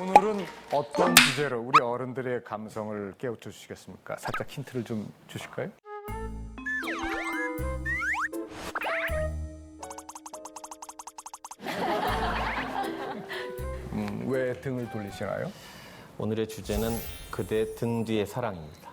오늘은 어떤 주제로 우리 어른들의 감성을 깨우쳐 주시겠습니까? 살짝 힌트를 좀 주실까요? 왜 등을 돌리시나요? 오늘의 주제는 그대 등 뒤의 사랑입니다.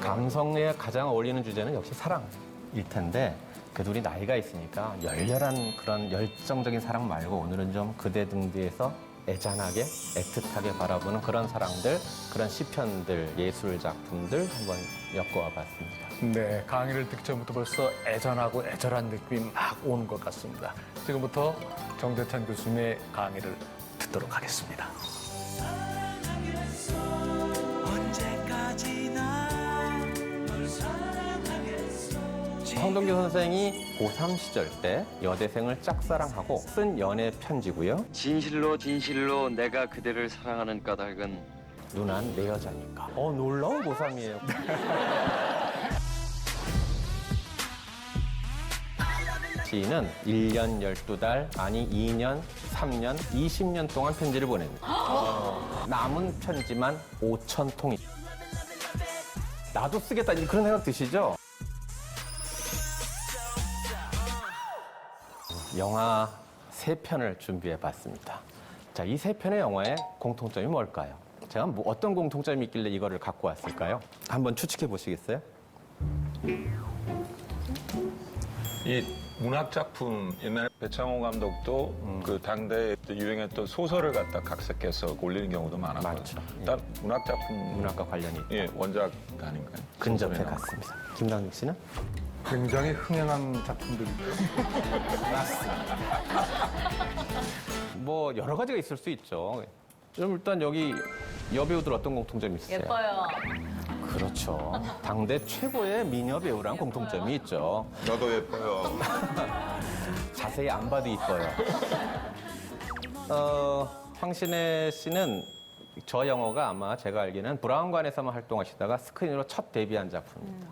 감성에 가장 어울리는 주제는 역시 사랑일 텐데 그 둘이 나이가 있으니까 열렬한 그런 열정적인 사랑 말고 오늘은 좀 그대 등 뒤에서 애잔하게 애틋하게 바라보는 그런 사랑들, 그런 시편들, 예술 작품들 한번 엮어와 봤습니다. 네, 강의를 듣기 전부터 벌써 애잔하고 애절한 느낌이 막 오는 것 같습니다. 지금부터 정대찬 교수님의 강의를 듣도록 하겠습니다. 황동규 선생이 고3 시절 때 여대생을 짝사랑하고 쓴 연애 편지고요. 진실로 진실로 내가 그대를 사랑하는 까닭은 누난 내 여자니까. 놀라운 고3이에요. 시인은 1년 12달, 아니 2년, 3년, 20년 동안 편지를 보냅니다. 남은 편지만 5,000통이. 나도 쓰겠다, 그런 생각 드시죠? 영화 3편을 준비해봤습니다. 자, 이 3편의 영화의 공통점이 뭘까요? 제가 어떤 공통점이 있길래 이거를 갖고 왔을까요? 한번 추측해 보시겠어요? 이 문학 작품 옛날에 배창호 감독도 그 당대에 유행했던 소설을 갖다 각색해서 올리는 경우도 많았거든요. 많죠. 일단 문학 작품 문학과 관련이 있다. 예, 원작 아닌가요? 근접해 소설이나. 갔습니다. 김당국 씨는? 굉장히 흥행한 작품들이죠. 뭐 여러 가지가 있을 수 있죠. 좀 일단 여기 여배우들 어떤 공통점이 있으세요? 예뻐요. 그렇죠. 당대 최고의 미녀 배우랑 공통점이 있죠. 저도 예뻐요. 자세히 안 봐도 이뻐요. 황신혜 씨는 저 영화가 아마 제가 알기는 브라운관에서만 활동하시다가 스크린으로 첫 데뷔한 작품입니다.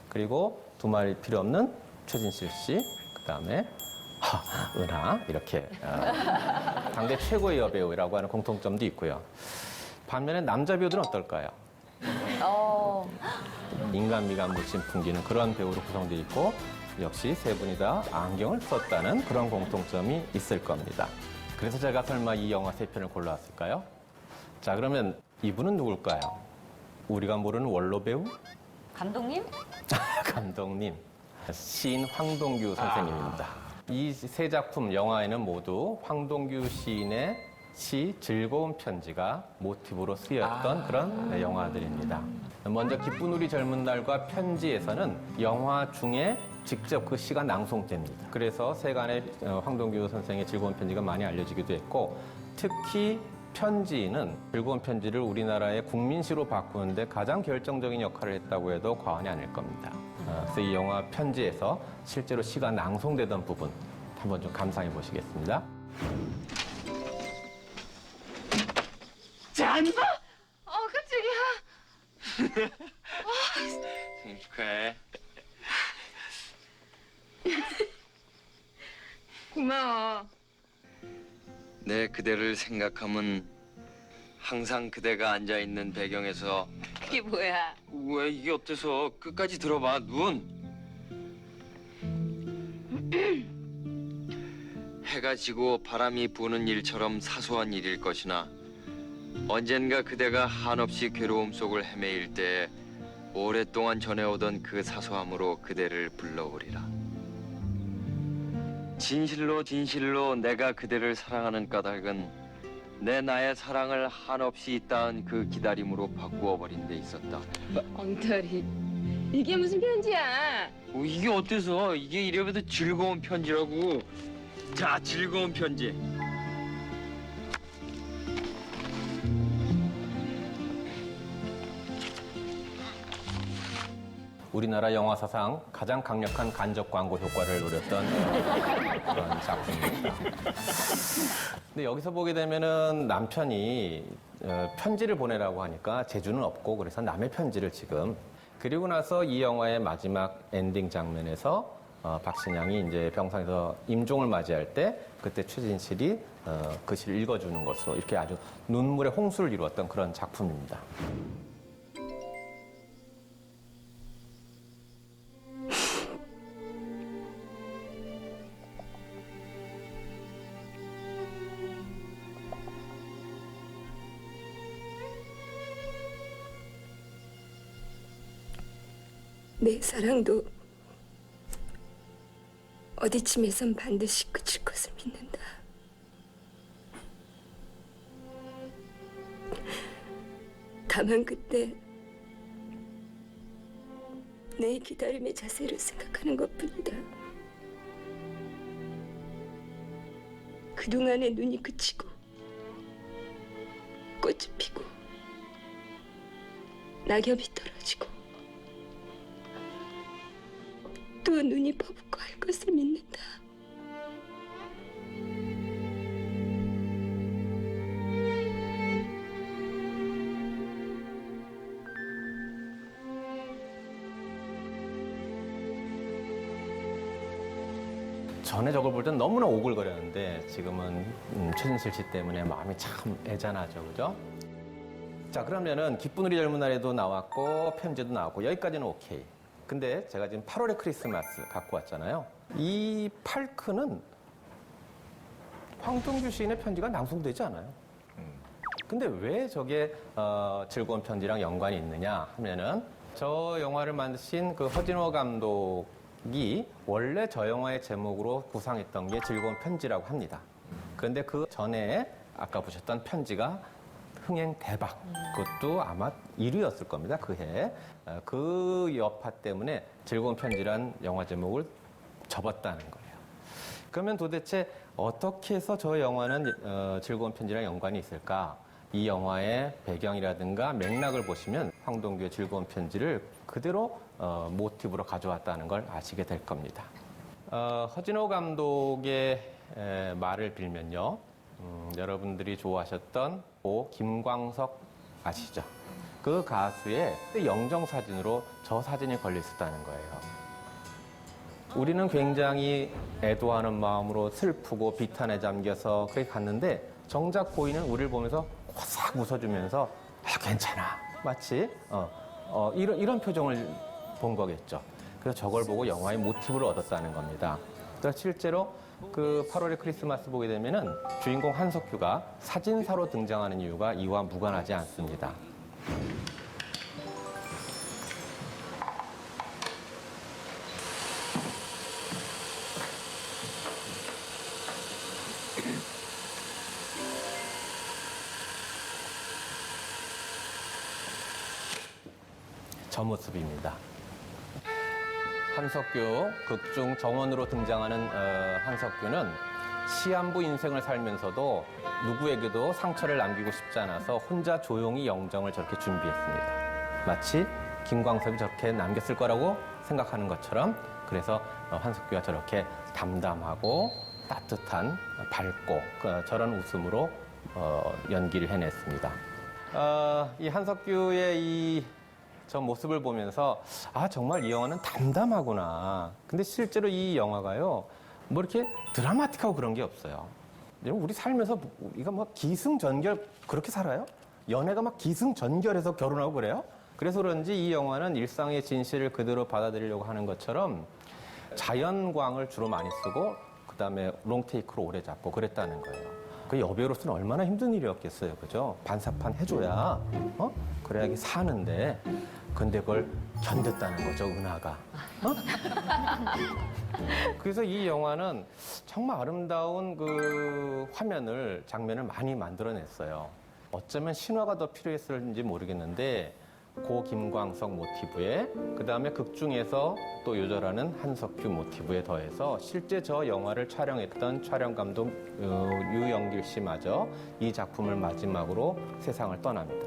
그리고 두말 필요 없는 최진실 씨, 그다음에 은하 이렇게 당대 최고의 여배우라고 하는 공통점도 있고요. 반면에 남자 배우들은 어떨까요? 인간 미간 물씬 풍기는 그런 배우로 구성되어 있고 역시 세 분이 다 안경을 썼다는 그런 공통점이 있을 겁니다. 그래서 제가 설마 이 영화 3편을 골라왔을까요? 자, 그러면 이분은 누굴까요? 우리가 모르는 원로 배우? 감독님? 감독님, 시인 황동규 선생님입니다. 이 세 작품 영화에는 모두 황동규 시인의 시 즐거운 편지가 모티브로 쓰였던 그런 영화들입니다. 먼저 기쁜 우리 젊은 날과 편지에서는 영화 중에 직접 그 시가 낭송됩니다. 그래서 세간의 황동규 선생의 즐거운 편지가 많이 알려지기도 했고 특히 편지는 즐거운 편지를 우리나라의 국민시로 바꾸는데 가장 결정적인 역할을 했다고 해도 과언이 아닐 겁니다. 그래서 이 영화 편지에서 실제로 시가 낭송되던 부분 한번 좀 감상해 보시겠습니다. 짠! 깜짝이야. 생일 축하해. 고마워. 내 그대를 생각하면 항상 그대가 앉아있는 배경에서 그게 뭐야? 왜 이게 어때서 끝까지 들어봐 눈 해가 지고 바람이 부는 일처럼 사소한 일일 것이나 언젠가 그대가 한없이 괴로움 속을 헤매일 때 오랫동안 전해오던 그 사소함으로 그대를 불러오리라. 진실로 진실로 내가 그대를 사랑하는 까닭은 내 나의 사랑을 한없이 있다한 그 기다림으로 바꾸어 버린 데 있었다. 엉터리. 이게 무슨 편지야? 이게 어때서? 이게 이래봬도 즐거운 편지라고. 자, 즐거운 편지. 우리나라 영화 사상 가장 강력한 간접 광고 효과를 노렸던 그런 작품입니다. 근데 여기서 보게 되면은 남편이 편지를 보내라고 하니까 재주는 없고 그래서 남의 편지를 지금 그리고 나서 이 영화의 마지막 엔딩 장면에서 박신양이 이제 병상에서 임종을 맞이할 때 그때 최진실이 그 시를 읽어주는 것으로 이렇게 아주 눈물의 홍수를 이루었던 그런 작품입니다. 내 사랑도 어디쯤에선 반드시 그칠 것을 믿는다. 다만 그때 내 기다림의 자세를 생각하는 것뿐이다. 그동안의 눈이 그치고 꽃이 피고 낙엽이 떨어지고 또 눈이 퍼붓고 할 것을 믿는다. 전에 저걸 볼 땐 너무나 오글거렸는데 지금은 최진실 씨 때문에 마음이 참 애잔하죠, 그죠? 자, 그러면은 기쁜 우리 젊은 날에도 나왔고 편지도 나왔고 여기까지는 오케이. 근데 제가 지금 8월의 크리스마스 갖고 왔잖아요. 이 팔크는 황동규 시인의 편지가 낭송되지 않아요. 근데 왜 저게 즐거운 편지랑 연관이 있느냐 하면은 저 영화를 만드신 그 허진호 감독이 원래 저 영화의 제목으로 구상했던 게 즐거운 편지라고 합니다. 그런데 그 전에 아까 보셨던 편지가 흥행 대박. 그것도 아마 1위였을 겁니다. 그 해. 그 여파 때문에 즐거운 편지란 영화 제목을 접었다는 거예요. 그러면 도대체 어떻게 해서 저 영화는 즐거운 편지랑 연관이 있을까? 이 영화의 배경이라든가 맥락을 보시면 황동규의 즐거운 편지를 그대로 모티브로 가져왔다는 걸 아시게 될 겁니다. 허진호 감독의 말을 빌면요. 여러분들이 좋아하셨던 김광석 아시죠? 그 가수의 영정사진으로 저 사진이 걸려 있었다는 거예요. 우리는 굉장히 애도하는 마음으로 슬프고 비탄에 잠겨서 그렇게 갔는데 정작 고인은 우리를 보면서 싹 웃어주면서 괜찮아. 마치 이런 표정을 본 거겠죠. 그래서 저걸 보고 영화의 모티브를 얻었다는 겁니다. 그래서 실제로 그 8월의 크리스마스 보게 되면은 주인공 한석규가 사진사로 등장하는 이유가 이와 무관하지 않습니다. 저 모습입니다. 한석규, 극중 정원으로 등장하는 한석규는 시한부 인생을 살면서도 누구에게도 상처를 남기고 싶지 않아서 혼자 조용히 영정을 저렇게 준비했습니다. 마치 김광석이 저렇게 남겼을 거라고 생각하는 것처럼 그래서 한석규가 저렇게 담담하고 따뜻한 밝고 저런 웃음으로 연기를 해냈습니다. 이 한석규의 저 모습을 보면서 정말 이 영화는 담담하구나. 근데 실제로 이 영화가요 뭐 이렇게 드라마틱하고 그런 게 없어요. 우리 살면서 우리가 뭐 기승전결 그렇게 살아요? 연애가 막 기승전결해서 결혼하고 그래요? 그래서 그런지 이 영화는 일상의 진실을 그대로 받아들이려고 하는 것처럼 자연광을 주로 많이 쓰고 그다음에 롱테이크로 오래 잡고 그랬다는 거예요. 그 여배우로서는 얼마나 힘든 일이었겠어요, 그죠? 반사판 해줘야 그래야 이게 사는데 근데 그걸 견뎠다는 거죠, 은하가. 그래서 이 영화는 정말 아름다운 그 장면을 많이 만들어냈어요. 어쩌면 신화가 더 필요했을지 모르겠는데 고 김광석 모티브에 그다음에 극중에서 또 요절하는 한석규 모티브에 더해서 실제 저 영화를 촬영했던 촬영감독 유영길 씨마저 이 작품을 마지막으로 세상을 떠납니다.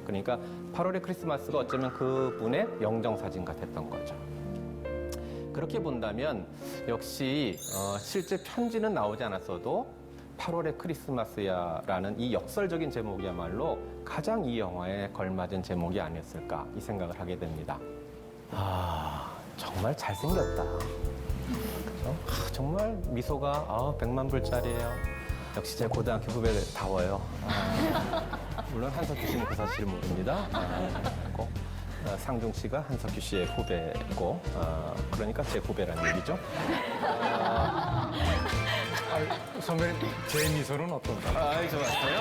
그러니까 8월의 크리스마스가 어쩌면 그분의 영정사진 같았던 거죠. 그렇게 본다면 역시 실제 편지는 나오지 않았어도 8월의 크리스마스야라는 이 역설적인 제목이야말로 가장 이 영화에 걸맞은 제목이 아니었을까 이 생각을 하게 됩니다. 정말 잘생겼다. 정말 미소가 100만 불짜리예요. 역시 제 고등학교 후배다워요. 물론 한석규 씨는 그 사실을 모릅니다. 상중 씨가 한석규 씨의 후배고, 그러니까 제 후배라는 얘기죠. 선배님, 제 미소는 어떤가요? 좋았어요.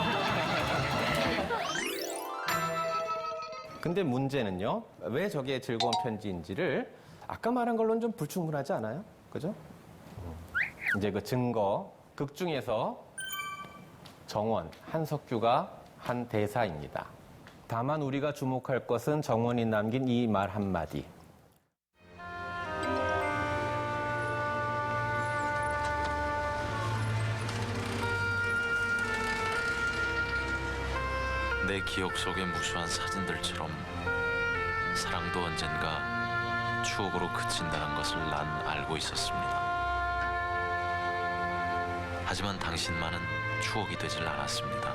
근데 문제는요, 왜 저게 즐거운 편지인지를 아까 말한 걸로는 좀 불충분하지 않아요? 그죠? 이제 그 증거, 극 중에서 정원, 한석규가 한 대사입니다. 다만 우리가 주목할 것은 정원이 남긴 이 말 한마디. 내 기억 속의 무수한 사진들처럼 사랑도 언젠가 추억으로 그친다는 것을 난 알고 있었습니다. 하지만 당신만은 추억이 되질 않았습니다.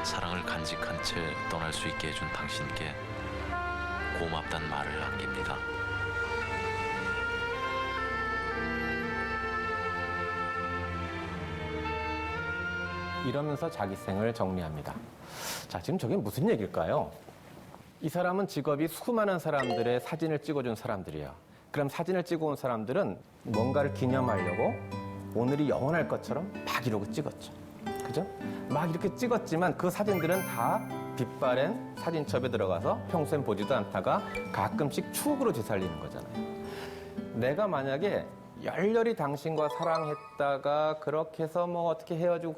사랑을 간직한 채 떠날 수 있게 해준 당신께 고맙단 말을 남깁니다. 이러면서 자기 생을 정리합니다. 자, 지금 저게 무슨 얘기일까요? 이 사람은 직업이 수많은 사람들의 사진을 찍어준 사람들이에요. 그럼 사진을 찍어온 사람들은 뭔가를 기념하려고 오늘이 영원할 것처럼 막 이러고 찍었죠. 그죠? 막 이렇게 찍었지만 그 사진들은 다 빛바랜 사진첩에 들어가서 평소엔 보지도 않다가 가끔씩 추억으로 되살리는 거잖아요. 내가 만약에 열렬히 당신과 사랑했다가 그렇게 해서 뭐 어떻게 헤어지고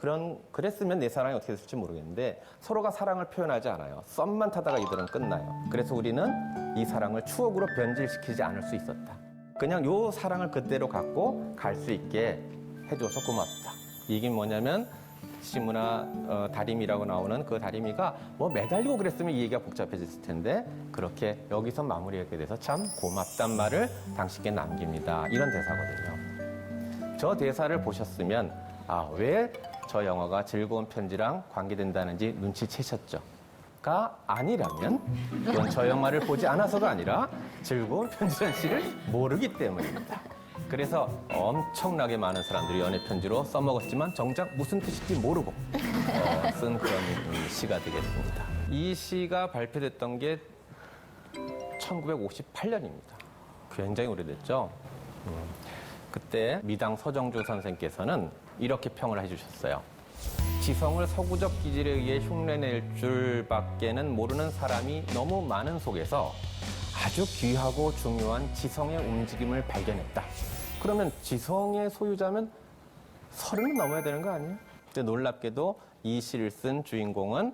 그랬으면 내 사랑이 어떻게 됐을지 모르겠는데 서로가 사랑을 표현하지 않아요. 썸만 타다가 이들은 끝나요. 그래서 우리는 이 사랑을 추억으로 변질시키지 않을 수 있었다. 그냥 요 사랑을 그대로 갖고 갈 수 있게 해줘서 고맙다. 이게 뭐냐면 시문화 다리미라고 나오는 그 다리미가 뭐 매달리고 그랬으면 이 얘기가 복잡해졌을 텐데 그렇게 여기서 마무리하게 돼서 참 고맙단 말을 당신께 남깁니다. 이런 대사거든요. 저 대사를 보셨으면 왜 저 영화가 즐거운 편지랑 관계된다는지 눈치채셨죠? 가 아니라면 그건 저 영화를 보지 않아서가 아니라 즐거운 편지라는 시를 모르기 때문입니다. 그래서 엄청나게 많은 사람들이 연애 편지로 써먹었지만 정작 무슨 뜻인지 모르고 쓴 그런 시가 되겠습니다. 이 시가 발표됐던 게 1958년입니다. 굉장히 오래됐죠. 그때 미당 서정주 선생께서는 이렇게 평을 해주셨어요. 지성을 서구적 기질에 의해 흉내낼 줄밖에는 모르는 사람이 너무 많은 속에서 아주 귀하고 중요한 지성의 움직임을 발견했다. 그러면 지성의 소유자면 30은 넘어야 되는 거 아니에요? 근데 놀랍게도 이 시를 쓴 주인공은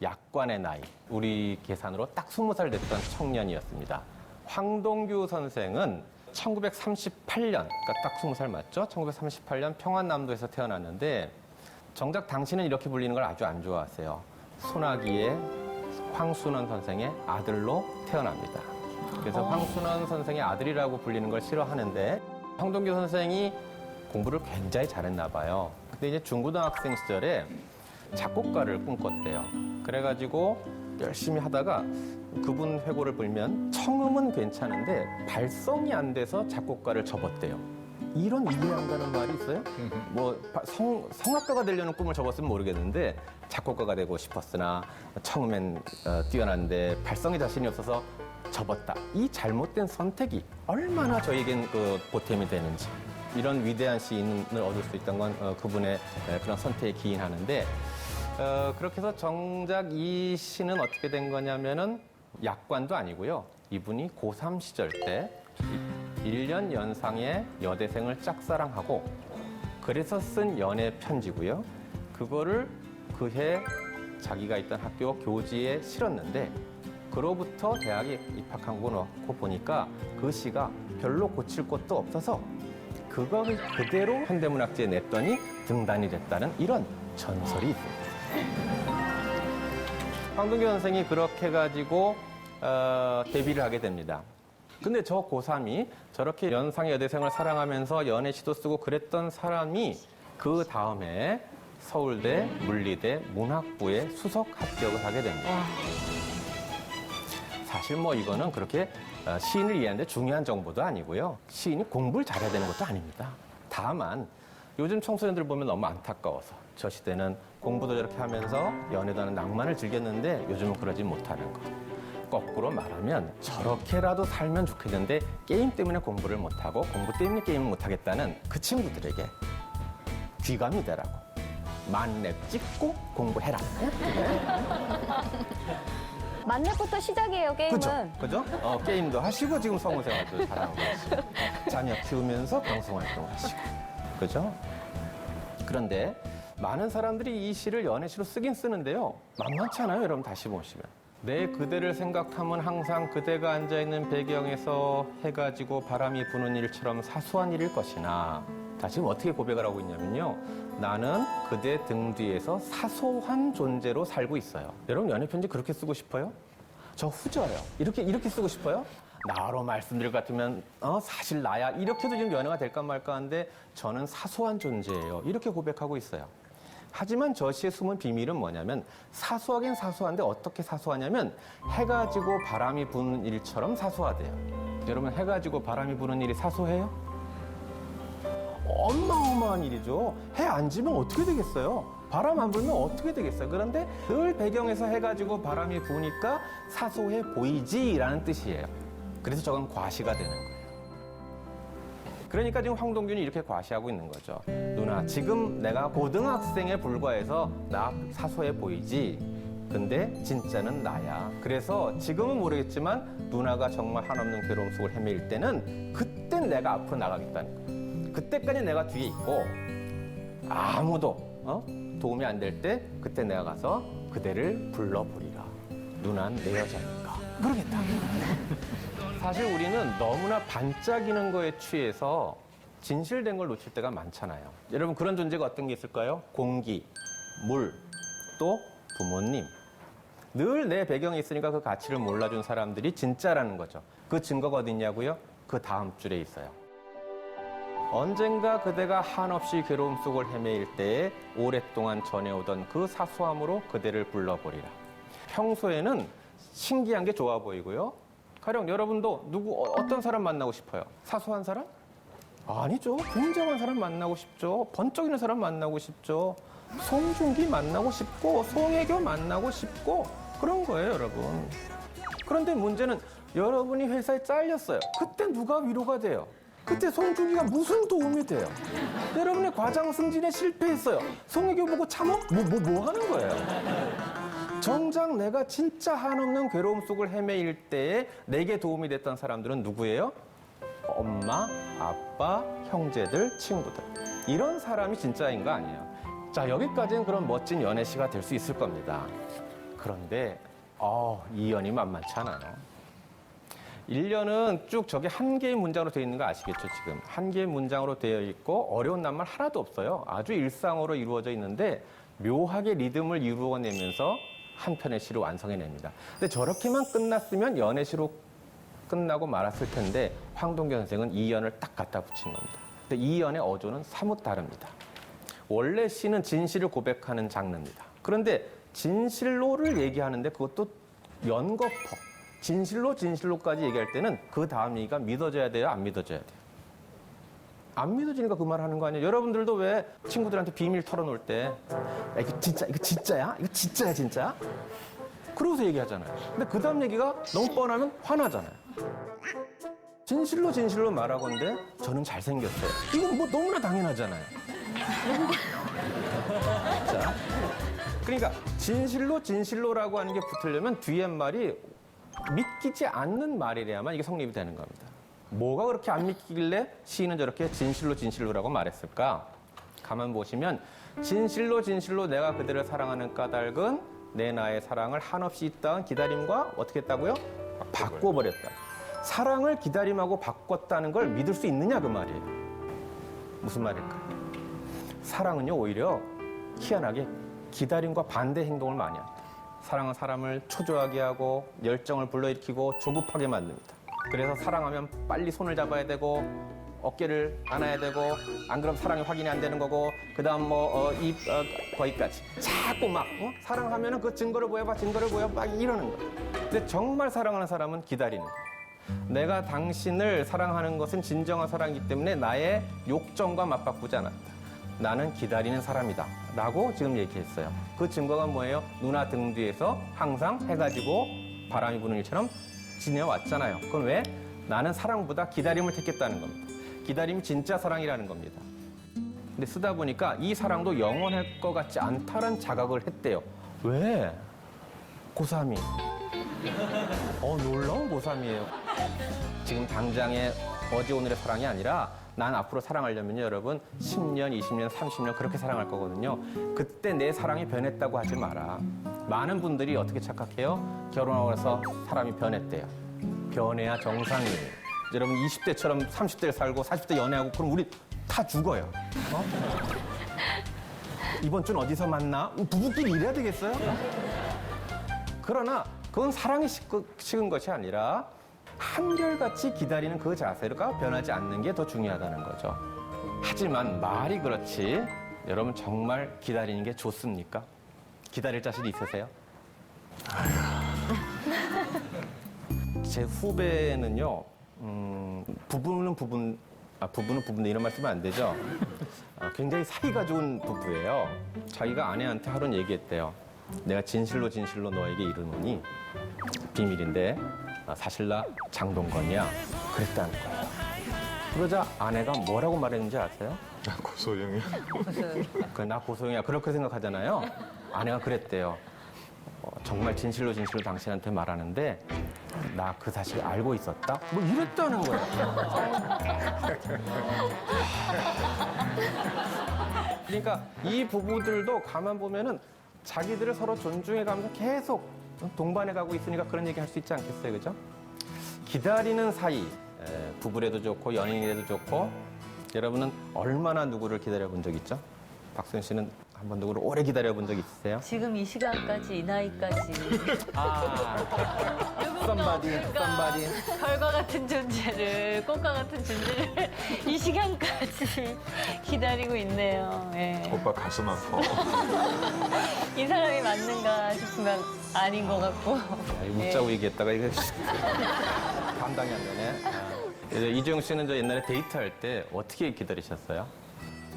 약관의 나이, 우리 계산으로 딱 20살 됐던 청년이었습니다. 황동규 선생은 1938년, 그러니까 딱 20살 맞죠? 1938년 평안남도에서 태어났는데 정작 당신은 이렇게 불리는 걸 아주 안 좋아하세요. 소나기의 황순원 선생의 아들로 태어납니다. 그래서 황순원 선생의 아들이라고 불리는 걸 싫어하는데 황동규 선생이 공부를 굉장히 잘했나 봐요. 근데 이제 중고등학생 시절에 작곡가를 꿈꿨대요. 그래가지고 열심히 하다가 그분 회고를 보면 청음은 괜찮은데 발성이 안 돼서 작곡가를 접었대요. 이런 이해 안 가는 말이 있어요? 뭐 성악가가 되려는 꿈을 접었으면 모르겠는데 작곡가가 되고 싶었으나 청음엔 뛰어난데 발성에 자신이 없어서 접었다. 이 잘못된 선택이 얼마나 저에겐 그 보탬이 되는지 이런 위대한 시인을 얻을 수 있던 건 그분의 그런 선택에 기인하는데 그렇게 해서 정작 이 시는 어떻게 된 거냐면은 약관도 아니고요. 이분이 고3 시절 때 1년 연상의 여대생을 짝사랑하고 그래서 쓴 연애 편지고요. 그거를 그해 자기가 있던 학교 교지에 실었는데 그로부터 대학에 입학한 거 놓고 보니까 그 시가 별로 고칠 것도 없어서 그걸 그대로 현대문학지에 냈더니 등단이 됐다는 이런 전설이 있습니다. 황동규 선생이 그렇게 해가지고 데뷔를 하게 됩니다. 근데 저 고3이 저렇게 연상의 여대생을 사랑하면서 연애 시도 쓰고 그랬던 사람이 그 다음에 서울대 물리대 문학부에 수석 합격을 하게 됩니다. 사실 뭐 이거는 그렇게 시인을 이해하는데 중요한 정보도 아니고요. 시인이 공부를 잘해야 되는 것도 아닙니다. 다만 요즘 청소년들 보면 너무 안타까워서 저 시대는 공부도 저렇게 하면서 연애도 하는 낭만을 즐겼는데 요즘은 그러지 못하는 것. 거꾸로 말하면 저렇게라도 살면 좋겠는데 게임 때문에 공부를 못하고 공부 때문에 게임을 못하겠다는 그 친구들에게 귀감이 되라고 만렙 찍고 공부해라. 만렙부터 시작이에요, 게임은. 그죠? 게임도 하시고 지금 성우생활도 잘하고 계시고 자녀 키우면서 방송활동 하시고 그죠? 그런데 많은 사람들이 이 시를 연애시로 쓰긴 쓰는데요. 만만치 않아요, 여러분 다시 보시면. 내 그대를 생각하면 항상 그대가 앉아있는 배경에서 해가 지고 바람이 부는 일처럼 사소한 일일 것이나 다 지금 어떻게 고백을 하고 있냐면요. 나는 그대 등 뒤에서 사소한 존재로 살고 있어요. 여러분 연애편지 그렇게 쓰고 싶어요? 저 후져요. 이렇게 쓰고 싶어요? 나로 말씀드릴 것 같으면 사실 나야 이렇게도 지금 연애가 될까 말까 하는데 저는 사소한 존재예요. 이렇게 고백하고 있어요. 하지만 저 시의 숨은 비밀은 뭐냐면 사소하긴 사소한데 어떻게 사소하냐면 해가 지고 바람이 부는 일처럼 사소하대요. 여러분 해가 지고 바람이 부는 일이 사소해요? 어마어마한 일이죠. 해 안 지면 어떻게 되겠어요? 바람 안 불면 어떻게 되겠어요? 그런데 늘 배경에서 해가 지고 바람이 부니까 사소해 보이지라는 뜻이에요. 그래서 저건 과시가 되는 거예요. 그러니까 지금 황동균이 이렇게 과시하고 있는 거죠. 누나, 지금 내가 고등학생에 불과해서 나 사소해 보이지? 근데 진짜는 나야. 그래서 지금은 모르겠지만 누나가 정말 한없는 괴로움 속을 헤매일 때는 그땐 내가 앞으로 나가겠다는 거예요. 그때까지 내가 뒤에 있고 아무도 도움이 안 될 때 그때 내가 가서 그대를 불러보리라. 누난 내 여자니까. 그러겠다. 사실 우리는 너무나 반짝이는 거에 취해서 진실된 걸 놓칠 때가 많잖아요. 여러분 그런 존재가 어떤 게 있을까요? 공기, 물, 또 부모님. 늘 내 배경에 있으니까 그 가치를 몰라준 사람들이 진짜라는 거죠. 그 증거가 어디 있냐고요? 그 다음 줄에 있어요. 언젠가 그대가 한없이 괴로움 속을 헤매일 때에 오랫동안 전해오던 그 사소함으로 그대를 불러보리라. 평소에는 신기한 게 좋아 보이고요. 가령 여러분도 어떤 사람 만나고 싶어요? 사소한 사람? 아니죠. 굉장한 사람 만나고 싶죠. 번쩍이는 사람 만나고 싶죠. 송중기 만나고 싶고 송혜교 만나고 싶고 그런 거예요, 여러분. 그런데 문제는 여러분이 회사에 잘렸어요. 그때 누가 위로가 돼요? 그때 송중기가 무슨 도움이 돼요? 여러분의 과장 승진에 실패했어요. 송혜교 보고 참어? 뭐 하는 거예요? 정작 내가 진짜 한없는 괴로움 속을 헤매일 때에 내게 도움이 됐던 사람들은 누구예요? 엄마, 아빠, 형제들, 친구들. 이런 사람이 진짜인 거 아니에요. 자, 여기까지는 그런 멋진 연애시가 될 수 있을 겁니다. 그런데 이 연이 만만치 않아요. 1년은 쭉 저게 한 개의 문장으로 되어 있는 거 아시겠죠, 지금? 한 개의 문장으로 되어 있고 어려운 낱말 하나도 없어요. 아주 일상어로 이루어져 있는데 묘하게 리듬을 이루어내면서 한 편의 시를 완성해냅니다. 근데 저렇게만 끝났으면 연애시로 끝나고 말았을 텐데 황동균 선생은 이 연을 딱 갖다 붙인 겁니다. 근데 이 연의 어조는 사뭇 다릅니다. 원래 시는 진실을 고백하는 장르입니다. 그런데 진실로를 얘기하는데 그것도 연거푸. 진실로까지 얘기할 때는 그 다음 얘기가 믿어져야 돼요? 안 믿어져야 돼요? 안 믿어지니까 그 말 하는 거 아니에요? 여러분들도 왜 친구들한테 비밀 털어놓을 때 이거 진짜야? 이거 진짜야, 진짜? 그러고서 얘기하잖아요. 근데 그 다음 얘기가 너무 뻔하면 화나잖아요. 진실로 말하건데 저는 잘생겼어요. 이건 뭐 너무나 당연하잖아요. 자, 그러니까 진실로라고 하는 게 붙으려면 뒤에 말이 믿기지 않는 말이래야만 이게 성립이 되는 겁니다. 뭐가 그렇게 안 믿기길래 시인은 저렇게 진실로라고 말했을까? 가만 보시면 진실로 내가 그대를 사랑하는 까닭은 내 나의 사랑을 한없이 있다한 기다림과 어떻게 했다고요? 바꿔버렸다. 사랑을 기다림하고 바꿨다는 걸 믿을 수 있느냐 그 말이에요. 무슨 말일까요? 사랑은요 오히려 희한하게 기다림과 반대 행동을 많이 합니다. 사랑은 사람을 초조하게 하고 열정을 불러일으키고 조급하게 만듭니다. 그래서 사랑하면 빨리 손을 잡아야 되고 어깨를 안아야 되고 안 그러면 사랑이 확인이 안 되는 거고 그다음 거기까지 자꾸 막 사랑하면은 그 증거를 보여봐 막 이러는 거예요. 근데 정말 사랑하는 사람은 기다리는 거예요. 내가 당신을 사랑하는 것은 진정한 사랑이기 때문에 나의 욕정과 맞바꾸지 않았다. 나는 기다리는 사람이다. 라고 지금 얘기했어요. 그 증거가 뭐예요? 누나 등 뒤에서 항상 해가지고 바람이 부는 일처럼 지내왔잖아요. 그건 왜? 나는 사랑보다 기다림을 택했다는 겁니다. 기다림이 진짜 사랑이라는 겁니다. 근데 쓰다 보니까 이 사랑도 영원할 것 같지 않다는 자각을 했대요. 왜? 고3이. 놀라운 고3이에요. 지금 당장의 어제 오늘의 사랑이 아니라 난 앞으로 사랑하려면요, 여러분 10년, 20년, 30년 그렇게 사랑할 거거든요. 그때 내 사랑이 변했다고 하지 마라. 많은 분들이 어떻게 착각해요? 결혼하고 나서 사람이 변했대요. 변해야 정상이에요. 여러분 20대처럼 30대를 살고 40대 연애하고 그럼 우리 다 죽어요. 이번 주는 어디서 만나? 부부끼리 이래야 되겠어요? 그러나 그건 사랑이 식은 것이 아니라 한결같이 기다리는 그 자세가 변하지 않는 게 더 중요하다는 거죠. 하지만 말이 그렇지 여러분 정말 기다리는 게 좋습니까? 기다릴 자신 있으세요? 제 후배는요, 부부는 부부인데 이런 말씀은 안 되죠. 굉장히 사이가 좋은 부부예요. 자기가 아내한테 하루는 얘기했대요. 내가 진실로 너에게 이르노니 비밀인데 사실 나 장동건이야. 그랬다는 거예요. 그러자 아내가 뭐라고 말했는지 아세요? 고소영이. 나 고소영이야. 그렇게 생각하잖아요. 아내가 그랬대요. 정말 진실로 당신한테 말하는데 나 그 사실 알고 있었다? 뭐 이랬다는 거예요. 그러니까 이 부부들도 가만 보면은 자기들을 서로 존중해가면서 계속 동반해가고 있으니까 그런 얘기 할 수 있지 않겠어요, 그죠? 기다리는 사이, 부부래도 좋고 연인이라도 좋고 여러분은 얼마나 누구를 기다려본 적 있죠? 박소연 씨는 한번 누구를 오래 기다려본 적 있으세요? 지금 이 시간까지, 이 나이까지. 썸바디. 별과 같은 존재를, 꽃과 같은 존재를 이 시간까지 기다리고 있네요. 예. 오빠 가슴 아파. 이 사람이 맞는가 싶으면 아닌 것 같고. 웃자고 얘기했다가 이게 감당이 안 되네. 이주영 씨는 저 옛날에 데이트할 때 어떻게 기다리셨어요?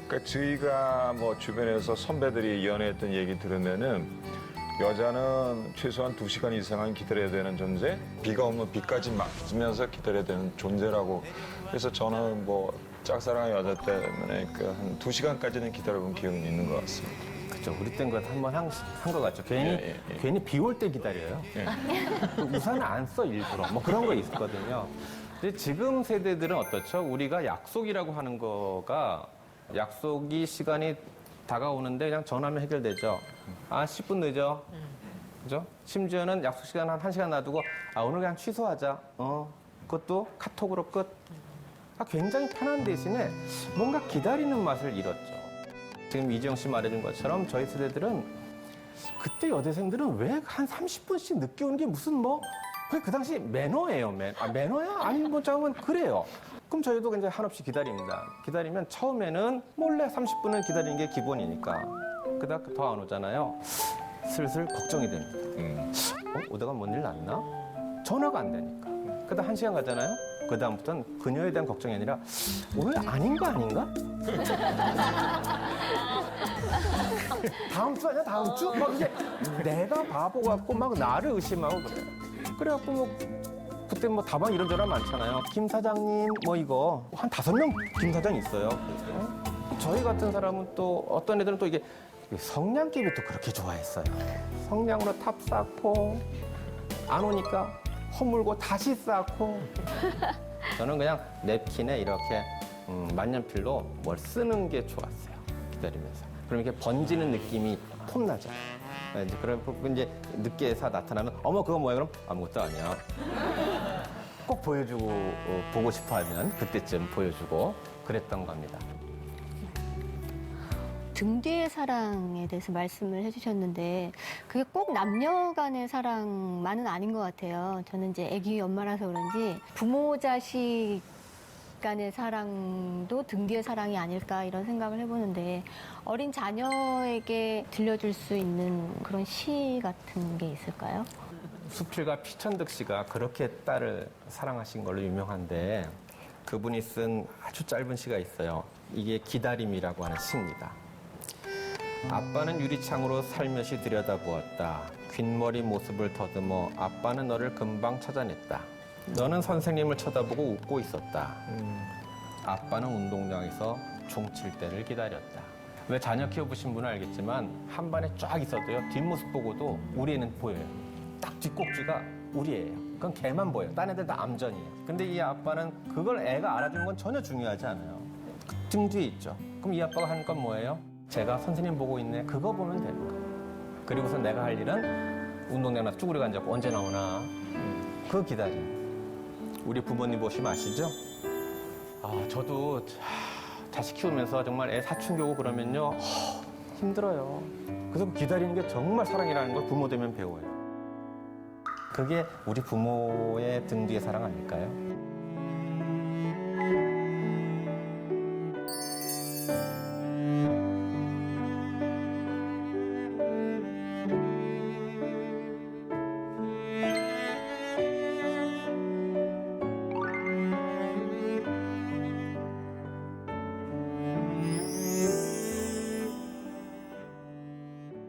그러니까 저희가 뭐 주변에서 선배들이 연애했던 얘기 들으면은 여자는 최소한 2시간 이상은 기다려야 되는 존재, 비가 오면 비까지 맞으면서 기다려야 되는 존재라고. 그래서 저는 뭐 짝사랑한 여자 때문에 그 한 2시간까지는 기다려본 기억이 있는 것 같습니다. 그렇죠. 우리 땐 그거 한번 한 것 같죠. 괜히 비 올 때 기다려요. 우산을 안 써 일부러. 뭐 그런 거 있었거든요. 근데 지금 세대들은 어떻죠? 우리가 약속이라고 하는 거가 약속이 시간이 다가오는데 그냥 전화하면 해결되죠. 10분 늦어. 그죠? 심지어는 약속 시간 한 1시간 놔두고 오늘 그냥 취소하자. 그것도 카톡으로 끝. 굉장히 편한 대신에 뭔가 기다리는 맛을 잃었죠. 지금 이지영 씨 말해준 것처럼 저희 세대들은 그때 여대생들은 왜 한 30분씩 늦게 오는 게 무슨 그 당시 매너예요. 매너야? 아니 뭐 잠깐만 그래요. 그럼 저희도 이제 한없이 기다립니다. 기다리면 처음에는 몰래 30분을 기다리는 게 기본이니까 그다가 더 안 오잖아요. 슬슬 걱정이 됩니다. 오다가 뭔 일 났나? 전화가 안 되니까. 그다음 1시간 가잖아요. 그다음부터는 그녀에 대한 걱정이 아니라 오늘 아닌가? 다음 주 아니야? 다음 주? 막 이제 내가 바보 같고 막 나를 의심하고 그래요. 그래갖고 그때 다방 이런저런 많잖아요. 김 사장님 이거 한 5명 김 사장 있어요. 저희 같은 사람은 또 어떤 애들은 또 이게 성냥개비 또 그렇게 좋아했어요. 성냥으로 탑 쌓고 안 오니까 허물고 다시 쌓고. 저는 그냥 냅킨에 이렇게 만년필로 뭘 쓰는 게 좋았어요. 기다리면서. 그럼 이렇게 번지는 느낌이 폼나죠. 이제 그러고 이제 늦게서 나타나면 그거 뭐야? 그럼 아무것도 아니야. 꼭 보여주고 보고 싶어하면 그때쯤 보여주고 그랬던 겁니다. 등 뒤의 사랑에 대해서 말씀을 해주셨는데 그게 꼭 남녀 간의 사랑만은 아닌 것 같아요. 저는 이제 아기 엄마라서 그런지 부모 자식 간의 사랑도 등 뒤의 사랑이 아닐까 이런 생각을 해보는데 어린 자녀에게 들려줄 수 있는 그런 시 같은 게 있을까요? 수필가 피천득 씨가 그렇게 딸을 사랑하신 걸로 유명한데 그분이 쓴 아주 짧은 시가 있어요. 이게 기다림이라고 하는 시입니다. 아빠는 유리창으로 살며시 들여다보았다. 귓머리 모습을 더듬어 아빠는 너를 금방 찾아냈다. 너는 선생님을 쳐다보고 웃고 있었다. 아빠는 운동장에서 종칠 때를 기다렸다. 왜 자녀 키워보신 분은 알겠지만 한 반에 쫙 있어도요. 뒷모습 보고도 우리 애는 보여요. 딱 뒷꼭지가 우리 애예요. 그건 걔만 보여요. 딴 애들 다 암전이에요. 근데 이 아빠는 그걸 애가 알아주는 건 전혀 중요하지 않아요. 그 등 뒤에 있죠. 그럼 이 아빠가 하는 건 뭐예요? 제가 선생님 보고 있네. 그거 보면 되는 거예요. 그리고서 내가 할 일은 운동장 나서 쭈그리고 앉았고 언제 나오나. 그 기다림. 우리 부모님 보시면 아시죠? 저도 자식 키우면서 정말 애 사춘기고 그러면요. 힘들어요. 그래서 기다리는 게 정말 사랑이라는 걸 부모 되면 배워요. 그게 우리 부모의 등 뒤의 사랑 아닐까요?